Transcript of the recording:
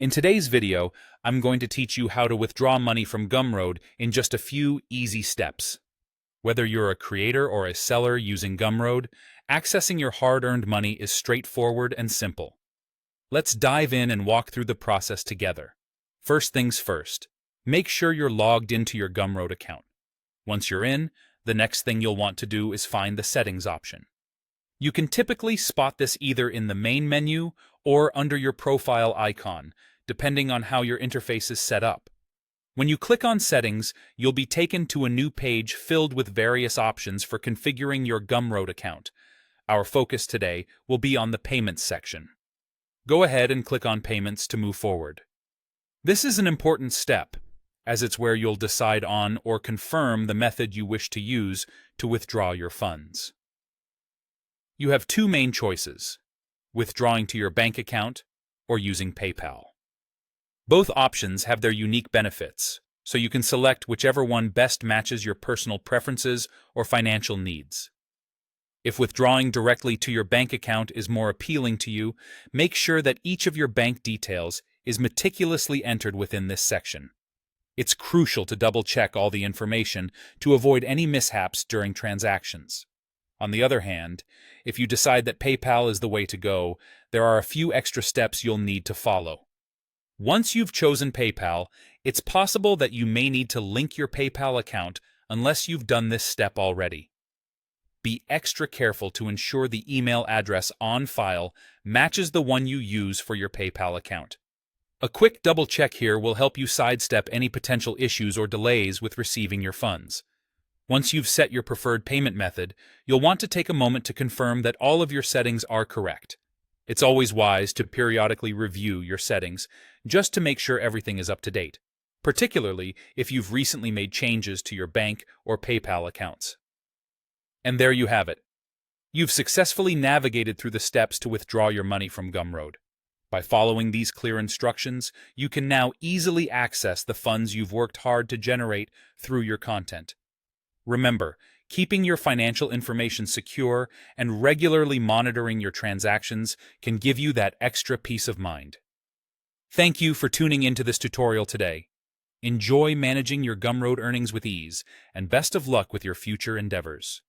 In today's video, I'm going to teach you how to withdraw money from Gumroad in just a few easy steps. Whether you're a creator or a seller using Gumroad, accessing your hard-earned money is straightforward and simple. Let's dive in and walk through the process together. First things first, make sure you're logged into your Gumroad account. Once you're in, the next thing you'll want to do is find the settings option. You can typically spot this either in the main menu or under your profile icon, depending on how your interface is set up. When you click on Settings, you'll be taken to a new page filled with various options for configuring your Gumroad account. Our focus today will be on the Payments section. Go ahead and click on Payments to move forward. This is an important step, as it's where you'll decide on or confirm the method you wish to use to withdraw your funds. You have two main choices: withdrawing to your bank account or using PayPal. Both options have their unique benefits, so you can select whichever one best matches your personal preferences or financial needs. If withdrawing directly to your bank account is more appealing to you, make sure that each of your bank details is meticulously entered within this section. It's crucial to double-check all the information to avoid any mishaps during transactions. On the other hand, if you decide that PayPal is the way to go, there are a few extra steps you'll need to follow. Once you've chosen PayPal, it's possible that you may need to link your PayPal account unless you've done this step already. Be extra careful to ensure the email address on file matches the one you use for your PayPal account. A quick double-check here will help you sidestep any potential issues or delays with receiving your funds. Once you've set your preferred payment method, you'll want to take a moment to confirm that all of your settings are correct. It's always wise to periodically review your settings just to make sure everything is up to date, particularly if you've recently made changes to your bank or PayPal accounts. And there you have it. You've successfully navigated through the steps to withdraw your money from Gumroad. By following these clear instructions, you can now easily access the funds you've worked hard to generate through your content. Remember, keeping your financial information secure and regularly monitoring your transactions can give you that extra peace of mind. Thank you for tuning into this tutorial today. Enjoy managing your Gumroad earnings with ease, and best of luck with your future endeavors.